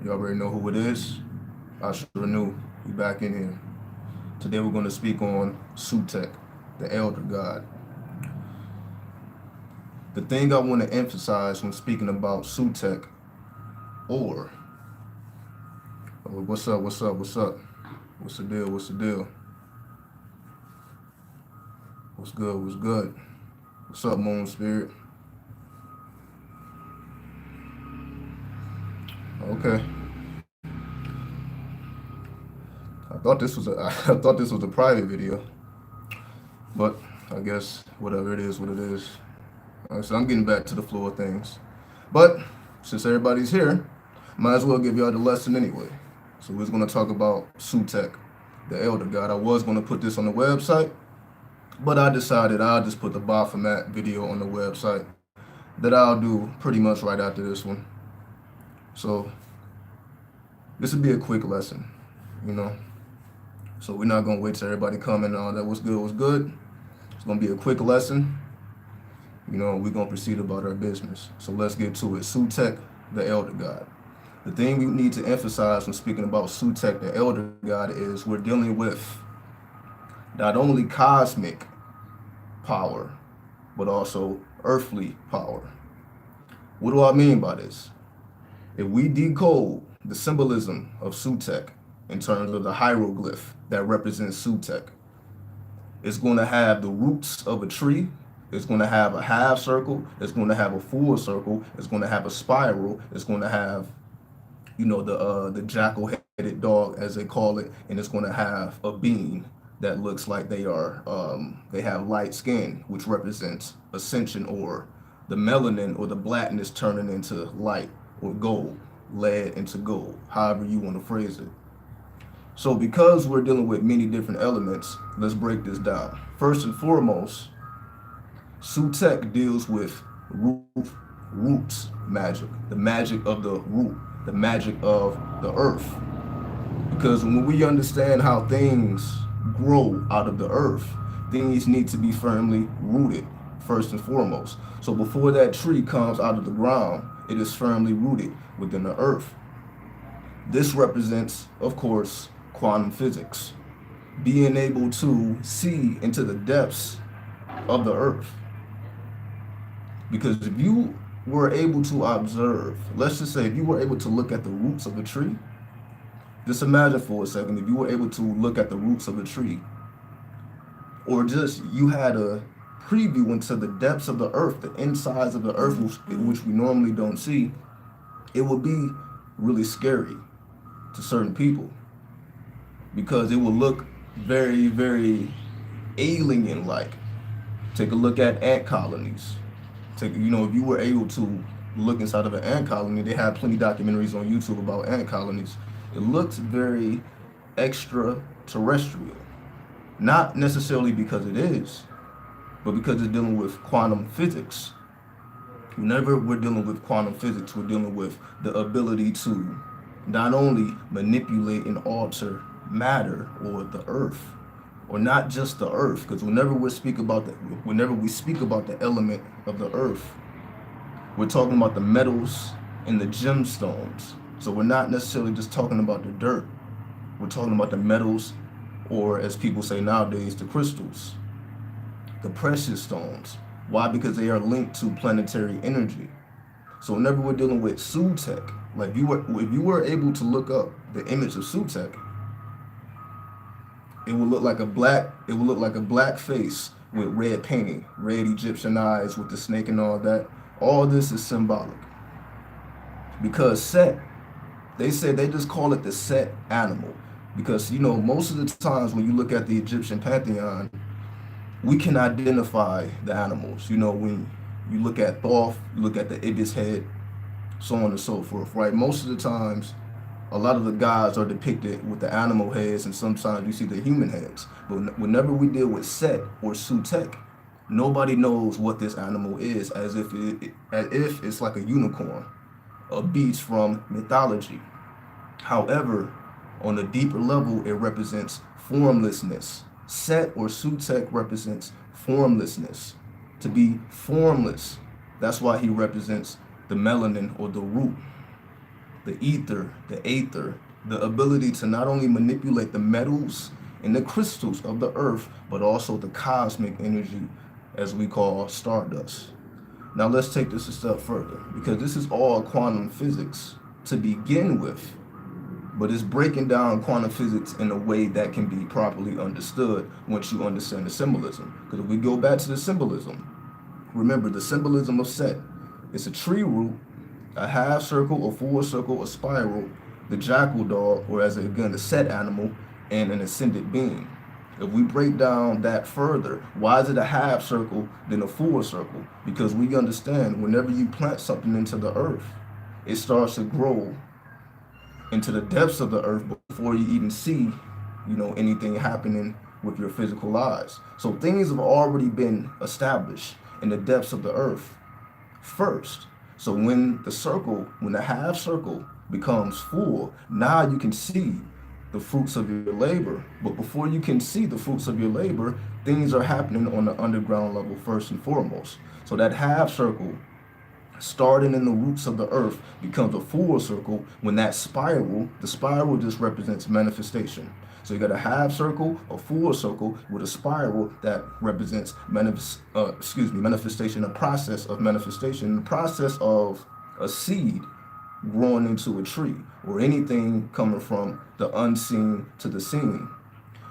You already know who it is. Asharenu, we back in here. Today we're going to speak on Sutekh, the elder god. The thing I want to emphasize when speaking about Sutekh, or what's up, what's up, what's up, what's the deal, what's the deal, what's good, what's good, what's up, Moon Spirit? Okay, I thought this was a private video, but I guess whatever it is, what it is. So I'm getting back to the flow of things. But since everybody's here, might as well give y'all the lesson anyway. So we're going to talk about Sutekh, the elder god. I was going to put this on the website, but I decided I'll just put the Baphomet video on the website that I'll do pretty much right after this one. So this would be a quick lesson, you know. So we're not going to wait till everybody come and all that. What's good, what's good. It's going to be a quick lesson. You know, we're going to proceed about our business. So let's get to it. Sutekh, the elder god. The thing we need to emphasize when speaking about Sutekh, the elder god, is we're dealing with not only cosmic power, but also earthly power. What do I mean by this? If we decode the symbolism of Sutekh in terms of the hieroglyph that represents Sutekh, it's going to have the roots of a tree. It's going to have a half circle. It's going to have a full circle. It's going to have a spiral. It's going to have, you know, the jackal-headed dog, as they call it, and it's going to have a being that looks like they have light skin, which represents ascension, or the melanin or the blackness turning into light or gold, lead into gold, however you want to phrase it. So because we're dealing with many different elements, let's break this down. First and foremost, Sutekh deals with roots magic, the magic of the root, the magic of the earth. Because when we understand how things grow out of the earth, things need to be firmly rooted, first and foremost. So before that tree comes out of the ground, it is firmly rooted within the earth. This represents, of course, quantum physics, being able to see into the depths of the earth. Because if you were able to observe, let's just say if you were able to look at the roots of a tree, just imagine for a second if you were able to look at the roots of a tree, or just you had a preview into the depths of the earth, the insides of the earth, which we normally don't see, it would be really scary to certain people because it will look very, very alien-like. Take a look at ant colonies. If you were able to look inside of an ant colony, they have plenty of documentaries on YouTube about ant colonies. It looks very extraterrestrial. Not necessarily because it is, but because it's dealing with quantum physics. Whenever we're dealing with quantum physics, we're dealing with the ability to not only manipulate and alter matter or the earth, or not just the earth, because whenever we speak about the element of the earth, we're talking about the metals and the gemstones. So we're not necessarily just talking about the dirt. We're talking about the metals, or as people say nowadays, the crystals, the precious stones. Why? Because they are linked to planetary energy. So whenever we're dealing with Sutekh, like if you were able to look up the image of Sutekh, it would look like a black face with red painting, red Egyptian eyes with the snake and all that. All this is symbolic. Because Set, they said they just call it the Set animal. Because, most of the times when you look at the Egyptian pantheon, we can identify the animals. When you look at Thoth, you look at the ibis head, so on and so forth, right? Most of the times, a lot of the gods are depicted with the animal heads, and sometimes you see the human heads. But whenever we deal with Set or Sutekh, nobody knows what this animal is, as if it's like a unicorn, a beast from mythology. However, on a deeper level, it represents formlessness. Set or Sutekh represents formlessness, to be formless. That's why he represents the melanin or the root, the ether, the aether, the ability to not only manipulate the metals and the crystals of the earth, but also the cosmic energy, as we call stardust. Now let's take this a step further, because this is all quantum physics to begin with, but it's breaking down quantum physics in a way that can be properly understood once you understand the symbolism. Because if we go back to the symbolism, remember the symbolism of Set. It's a tree root, a half circle, a full circle, a spiral, the jackal dog, or as again the Set animal, and an ascended being. If we break down that further, why is it a half circle than a full circle? Because we understand whenever you plant something into the earth, it starts to grow into the depths of the earth before you even see, anything happening with your physical eyes. So things have already been established in the depths of the earth first. So when the half circle becomes full, now you can see the fruits of your labor. But before you can see the fruits of your labor, things are happening on the underground level first and foremost. So that half circle, starting in the roots of the earth, becomes a full circle when the spiral just represents manifestation. So you got a half circle, a full circle with a spiral that represents manifestation, a process of manifestation, the process of a seed growing into a tree, or anything coming from the unseen to the seen.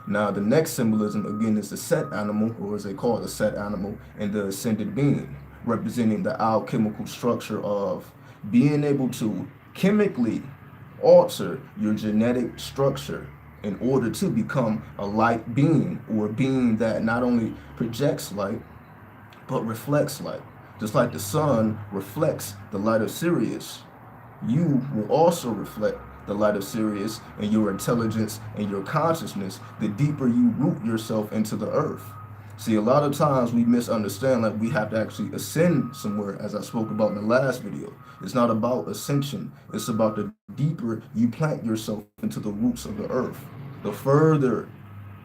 Now the next symbolism again is the Set animal, or as they call it, the Set animal, and the ascended being, representing the alchemical structure of being able to chemically alter your genetic structure in order to become a light being, or a being that not only projects light but reflects light. Just like the sun reflects the light of Sirius, you will also reflect the light of Sirius in your intelligence and your consciousness the deeper you root yourself into the earth. See, a lot of times we misunderstand, like we have to actually ascend somewhere, as I spoke about in the last video. It's not about ascension. It's about the deeper you plant yourself into the roots of the earth, the further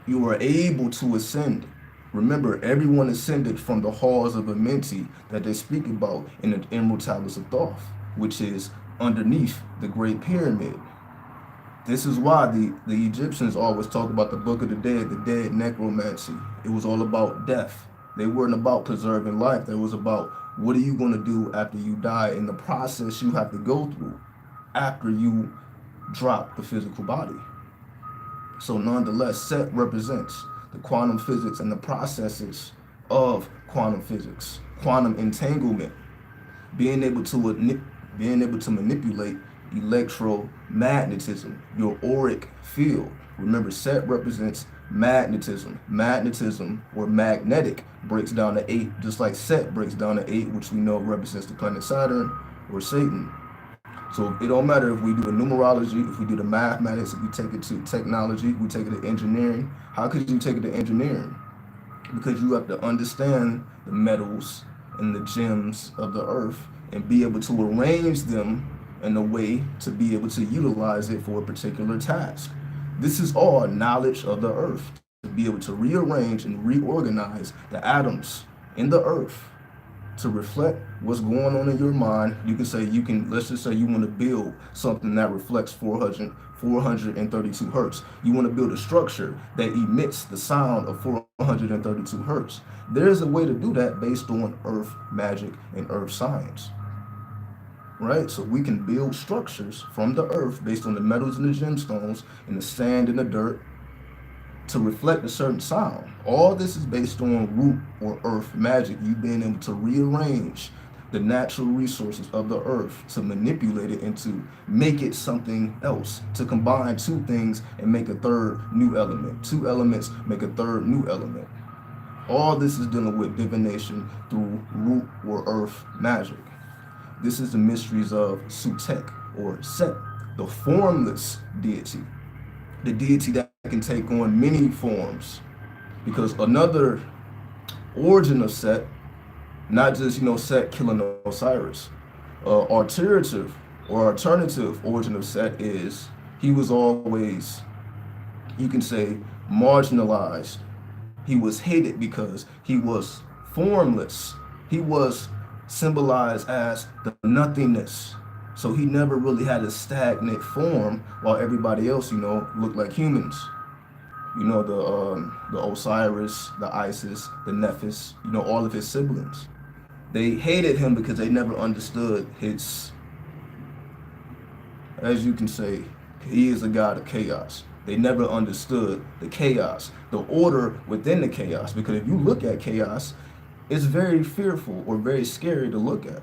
you are able to ascend. Remember, everyone ascended from the halls of Amenti that they speak about in the Emerald Tablets of Thoth, which is underneath the Great Pyramid. This is why the Egyptians always talk about the Book of the dead necromancy. It was all about death. They weren't about preserving life. It was about what are you going to do after you die, and the process you have to go through after you drop the physical body. So nonetheless, Set represents the quantum physics and the processes of quantum physics, quantum entanglement, being able to manipulate electromagnetism, your auric field. Remember, Set represents magnetism. Magnetism, or magnetic, breaks down to 8, just like Set breaks down to 8, which we know represents the planet Saturn or Satan. So it don't matter if we do the numerology, if we do the mathematics, if we take it to technology, we take it to engineering. How could you take it to engineering? Because you have to understand the metals and the gems of the earth and be able to arrange them in a way to be able to utilize it for a particular task. This is all knowledge of the earth, to be able to rearrange and reorganize the atoms in the earth to reflect what's going on in your mind. You can say, let's just say you want to build something that reflects 432 hertz. You want to build a structure that emits the sound of 432 hertz. There's a way to do that based on earth magic and earth science. Right? So we can build structures from the earth based on the metals and the gemstones and the sand and the dirt to reflect a certain sound. All this is based on root or earth magic. You being able to rearrange the natural resources of the earth to manipulate it and to make it something else, to combine two things and make a third new element. Two elements make a third new element. All this is dealing with divination through root or earth magic. This is the mysteries of Sutekh, or Set, the formless deity. The deity that can take on many forms. Because another origin of Set, not just, Set killing Osiris, alternative origin of Set is he was always, you can say, marginalized. He was hated because he was formless. He was symbolized as the nothingness. So he never really had a stagnant form while everybody else, looked like humans. The Osiris, the Isis, the Nephis, all of his siblings. They hated him because they never understood his, as you can say, he is a god of chaos. They never understood the chaos, the order within the chaos. Because if you look at chaos, it's very fearful or very scary to look at.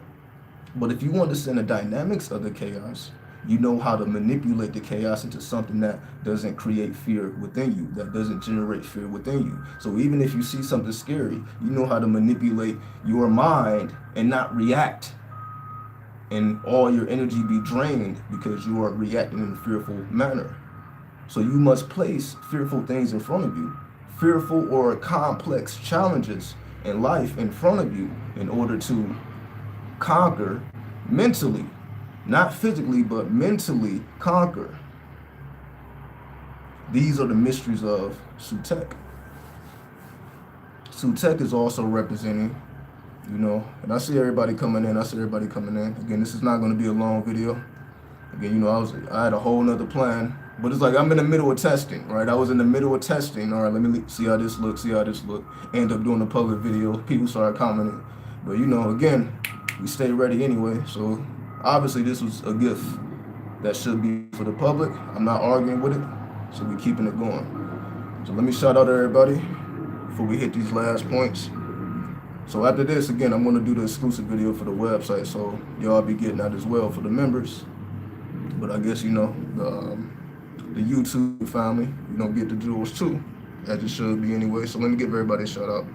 But if you understand the dynamics of the chaos, you know how to manipulate the chaos into something that doesn't create fear within you, that doesn't generate fear within you. So even if you see something scary, you know how to manipulate your mind and not react and all your energy be drained because you are reacting in a fearful manner. So you must place fearful things in front of you, fearful or complex challenges in life in front of you in order to conquer mentally, not physically, but mentally conquer. These are the mysteries of Sutekh. Sutekh is also representing, and I see everybody coming in. Again, this is not going to be a long video. Again, I had a whole nother plan, but it's like I'm in the middle of testing, right? I was in the middle of testing. All right, let me see how this looks, End up doing a public video. People started commenting. But, again, we stay ready anyway. So obviously this was a gift that should be for the public. I'm not arguing with it, so we're keeping it going. So let me shout out everybody before we hit these last points. So after this, again, I'm going to do the exclusive video for the website, so y'all be getting that as well for the members. But I guess, the YouTube family, get the jewels too, as it should be anyway. So let me give everybody a shout out.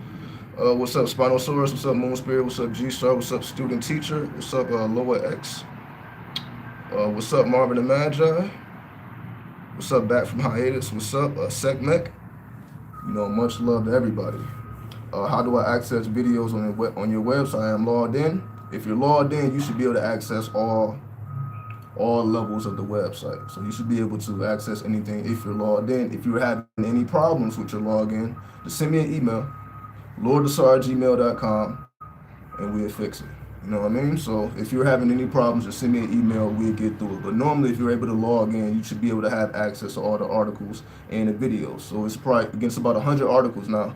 What's up, Spinosaurus? What's up, Moon Spirit? What's up, G-Star? What's up, Student Teacher? What's up, Lower X? What's up, Marvin and Magi? What's up, back from hiatus? What's up, Sekmek? Much love to everybody. How do I access videos on your website? I am logged in. If you're logged in, you should be able to access all levels of the website. So you should be able to access anything if you're logged in. If you're having any problems with your login, just send me an email, lordassar@gmail.com, and we'll fix it. You know what I mean? So if you're having any problems, just send me an email, we'll get through it. But normally, if you're able to log in, you should be able to have access to all the articles and the videos. So it's probably against about 100 articles now,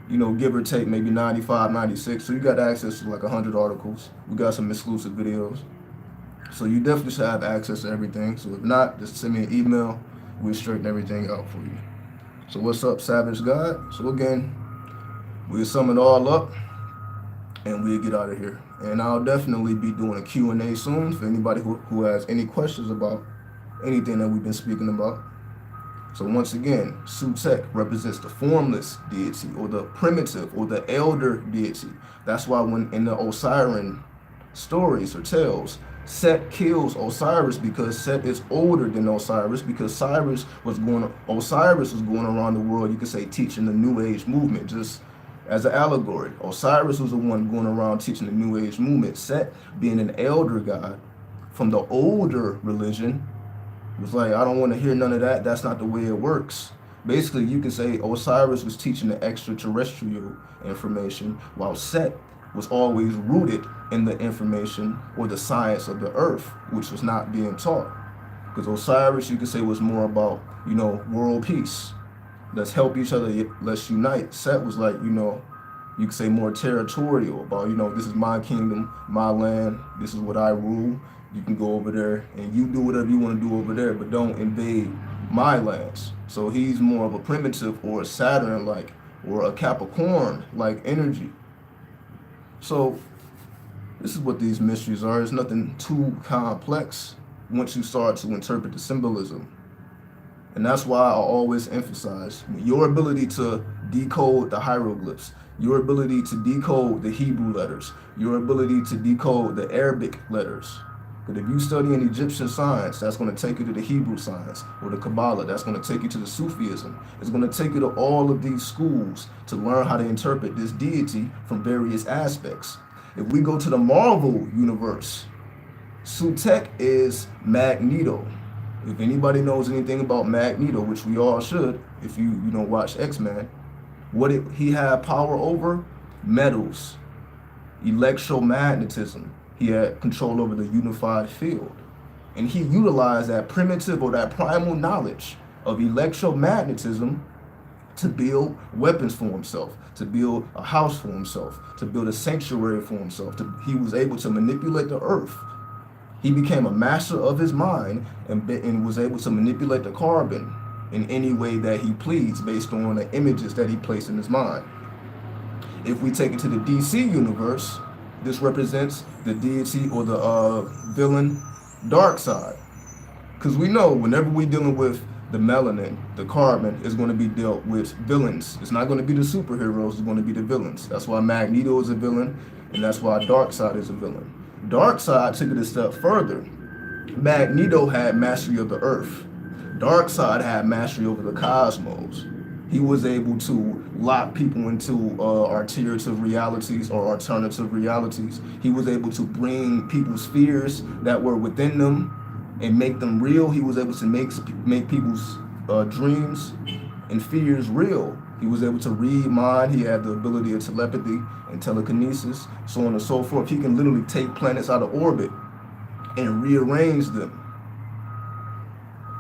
give or take maybe 95, 96. So you got access to like 100 articles. We got some exclusive videos. So you definitely should have access to everything. So if not, just send me an email. We'll straighten everything out for you. So what's up, Savage God? So again, we'll sum it all up and we'll get out of here. And I'll definitely be doing a Q&A soon for anybody who has any questions about anything that we've been speaking about. So once again, Sutekh represents the formless deity or the primitive or the elder deity. That's why when in the Osirian stories or tales, Set kills Osiris because Set is older than Osiris, because Osiris was going around the world, you could say, teaching the New Age movement, just as an allegory. Osiris was the one going around teaching the New Age movement. Set, being an elder god from the older religion, was like, I don't want to hear none of that. That's not the way it works. Basically, you can say Osiris was teaching the extraterrestrial information, while Set was always rooted in the information or the science of the earth, which was not being taught. Because Osiris, you could say, was more about, world peace. Let's help each other, let's unite. Set was like, you could say more territorial, about, this is my kingdom, my land, this is what I rule. You can go over there and you do whatever you want to do over there, but don't invade my lands. So he's more of a primitive or a Saturn-like or a Capricorn-like energy. So this is what these mysteries are. It's nothing too complex once you start to interpret the symbolism. And that's why I always emphasize your ability to decode the hieroglyphs, your ability to decode the Hebrew letters, your ability to decode the Arabic letters. Because if you study in Egyptian science, that's going to take you to the Hebrew science, or the Kabbalah. That's going to take you to the Sufism. It's going to take you to all of these schools to learn how to interpret this deity from various aspects. If we go to the Marvel universe, Sutekh is Magneto. If anybody knows anything about Magneto, which we all should, if you watch X-Men, he had power over? Metals, electromagnetism. He had control over the unified field. And he utilized that primitive or that primal knowledge of electromagnetism to build weapons for himself, to build a house for himself, to build a sanctuary for himself. He was able to manipulate the earth. He became a master of his mind and was able to manipulate the carbon in any way that he pleased based on the images that he placed in his mind. If we take it to the DC universe, this represents the deity or the villain Darkseid. Because we know whenever we're dealing with the melanin, the carbon is going to be dealt with villains. It's not going to be the superheroes, it's going to be the villains. That's why Magneto is a villain, and that's why Darkseid is a villain. Darkseid took it a step further. Magneto had mastery of the earth. Darkseid had mastery over the cosmos. He was able to lock people into alternative realities or alternative realities. He was able to bring people's fears that were within them and make them real. He was able to make people's dreams and fears real. He was able to read mind. He had the ability of telepathy and telekinesis, so on and so forth. He can literally take planets out of orbit and rearrange them.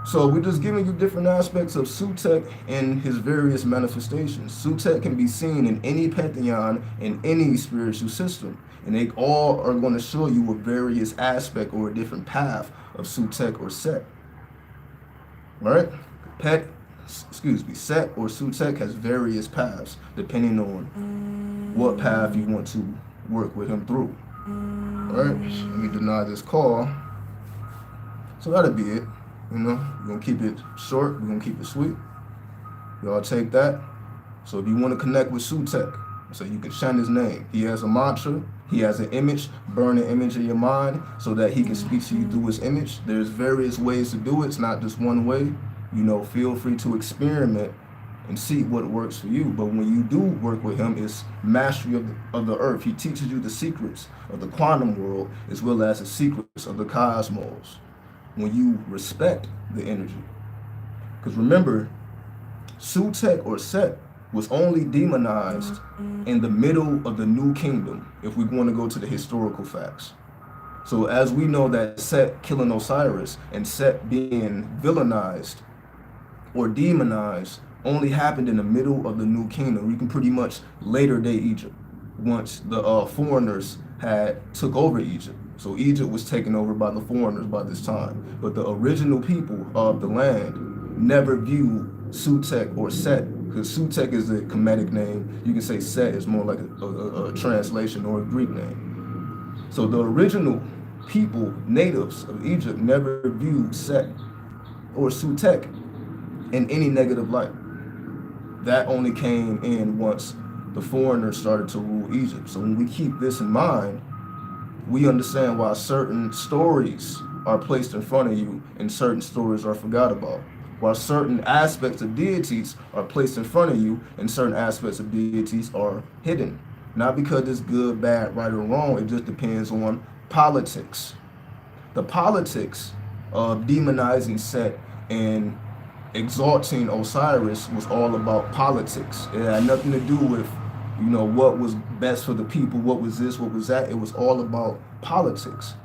So we're just giving you different aspects of Sutekh and his various manifestations. Sutekh can be seen in any pantheon, in any spiritual system. And they all are going to show you a various aspect or a different path of Sutekh or Set. Right? Set or Sutekh has various paths depending on what path you want to work with him through. All right? Let me deny this call. So that'll be it. You know, we're going to keep it short. We're going to keep it sweet. Y'all take that. So if you want to connect with Sutekh, so you can chant his name. He has a mantra. He has an image. Burn an image in your mind so that he can speak to you through his image. There's various ways to do it. It's not just one way. You know, feel free to experiment and see what works for you. But when you do work with him, it's mastery of the earth. He teaches you the secrets of the quantum world as well as the secrets of the cosmos. When you respect the energy. Because remember, Sutekh or Set was only demonized in the middle of the New Kingdom, if we want to go to the historical facts. So as we know that Set killing Osiris and Set being villainized or demonized only happened in the middle of the New Kingdom. You can pretty much later day Egypt, once the foreigners had took over Egypt. So Egypt was taken over by the foreigners by this time. But the original people of the land never viewed Sutekh or Set, because Sutekh is a Kemetic name. You can say Set is more like a translation or a Greek name. So the original people, natives of Egypt, never viewed Set or Sutekh in any negative light. That only came in once the foreigners started to rule Egypt. So when we keep this in mind, we understand why certain stories are placed in front of you and certain stories are forgot about. While certain aspects of deities are placed in front of you and certain aspects of deities are hidden. Not because it's good, bad, right, or wrong. It just depends on politics. The politics of demonizing Set and exalting Osiris was all about politics. It had nothing to do with, you know, what was best for the people, what was this, what was that. It was all about politics.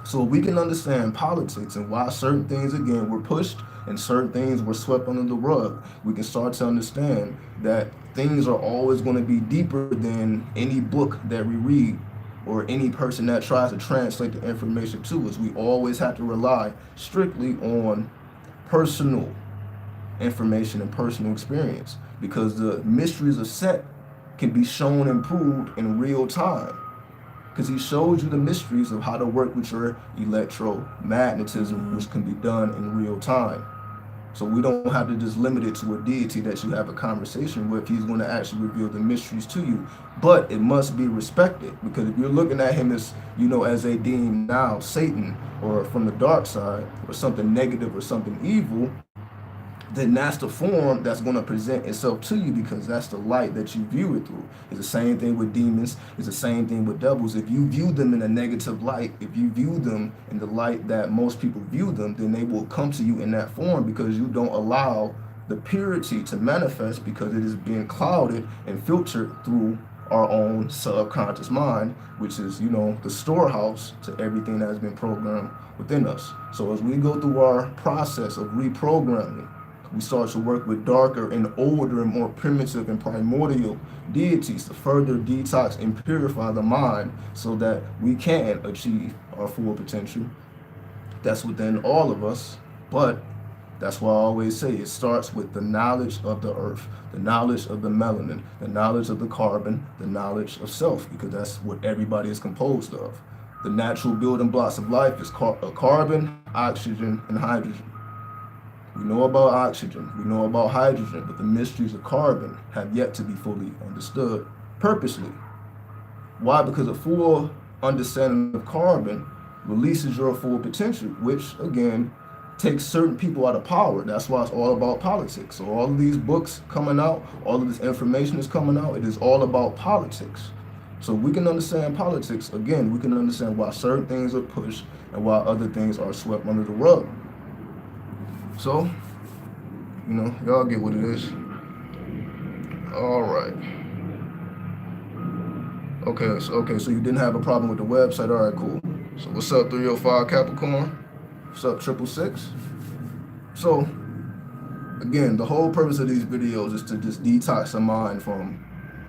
So we can understand politics and why certain things, again, were pushed and certain things were swept under the rug. We can start to understand that things are always going to be deeper than any book that we read or any person that tries to translate the information to us. We always have to rely strictly on personal information and personal experience, because the mysteries of Set can be shown and proved in real time, because he shows you the mysteries of how to work with your electromagnetism, which can be done in real time. So we don't have to just limit it to a deity that you have a conversation with. He's going to actually reveal the mysteries to you, but it must be respected, because if you're looking at him as, you know, as they deem now Satan or from the dark side or something negative or something evil, then that's the form that's going to present itself to you, because that's the light that you view it through. It's the same thing with demons. It's the same thing with devils. If you view them in a negative light, if you view them in the light that most people view them, then they will come to you in that form, because you don't allow the purity to manifest, because it is being clouded and filtered through our own subconscious mind, which is, the storehouse to everything that has been programmed within us. So as we go through our process of reprogramming, we start to work with darker and older and more primitive and primordial deities to further detox and purify the mind so that we can achieve our full potential. That's within all of us, but that's why I always say it starts with the knowledge of the earth, the knowledge of the melanin, the knowledge of the carbon, the knowledge of self, because that's what everybody is composed of. The natural building blocks of life is carbon, oxygen, and hydrogen. We know about oxygen, we know about hydrogen, but the mysteries of carbon have yet to be fully understood purposely. Why? Because a full understanding of carbon releases your full potential, which again takes certain people out of power. That's why it's all about politics. So all of these books coming out, all of this information is coming out, it is all about politics. So we can understand politics, again, we can understand why certain things are pushed and why other things are swept under the rug. So, y'all get what it is. All right. Okay, so you didn't have a problem with the website. All right, cool. So what's up, 305 Capricorn? What's up, 666? So, again, the whole purpose of these videos is to just detox the mind from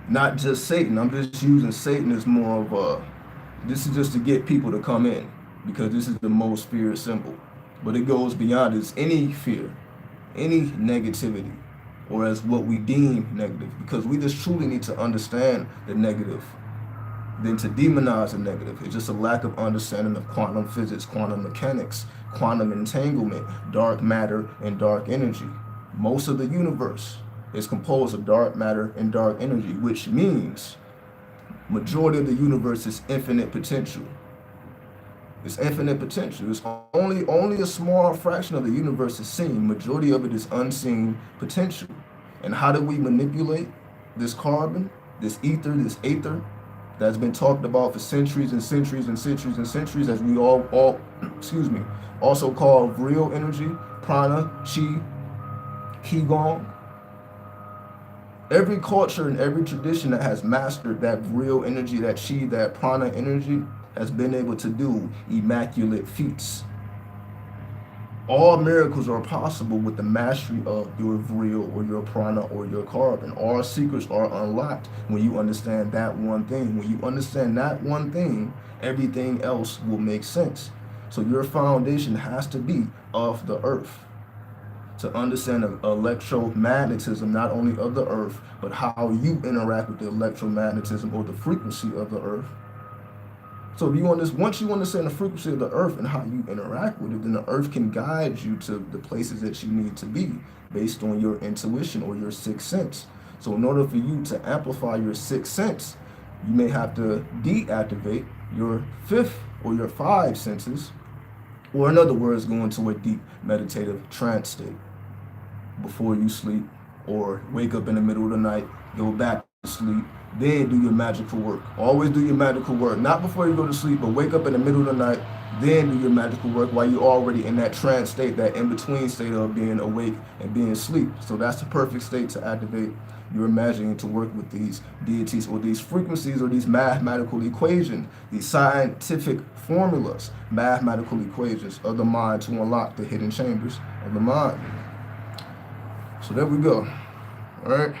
not just Satan. I'm just using Satan as more of this is just to get people to come in, because this is the most feared symbol. But it goes beyond this. Any fear, any negativity, or as what we deem negative, because we just truly need to understand the negative than to demonize the negative. It's just a lack of understanding of quantum physics, quantum mechanics, quantum entanglement, dark matter, and dark energy. Most of the universe is composed of dark matter and dark energy, which means majority of the universe is infinite potential. It's infinite potential. It's only a small fraction of the universe is seen. Majority of it is unseen potential. And how do we manipulate this carbon, this ether, this aether that's been talked about for centuries and centuries and centuries and centuries, as we also call real energy, prana, chi, qigong. Every culture and every tradition that has mastered that real energy, that chi, that prana energy, has been able to do immaculate feats. All miracles are possible with the mastery of your real or your prana or your carbon. All secrets are unlocked when you understand that one thing. When you understand that one thing, everything else will make sense. So your foundation has to be of the earth. To understand electromagnetism, not only of the earth, but how you interact with the electromagnetism or the frequency of the earth. So if once you understand the frequency of the earth and how you interact with it, then the earth can guide you to the places that you need to be based on your intuition or your sixth sense. So in order for you to amplify your sixth sense, you may have to deactivate your fifth or your five senses, or in other words, go into a deep meditative trance state before you sleep, or wake up in the middle of the night, go back to sleep, then do your magical work. Always do your magical work, not before you go to sleep, but wake up in the middle of the night, then do your magical work while you're already in that trance state, that in-between state of being awake and being asleep. So that's the perfect state to activate your imagining to work with these deities or these frequencies or these mathematical equations, these scientific formulas, mathematical equations of the mind to unlock the hidden chambers of the mind. So there we go. All right.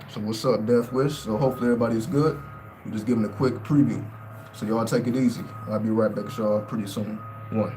So what's up, Death Wish? So hopefully everybody's good. We're just giving a quick preview. So y'all take it easy. I'll be right back with y'all pretty soon. One.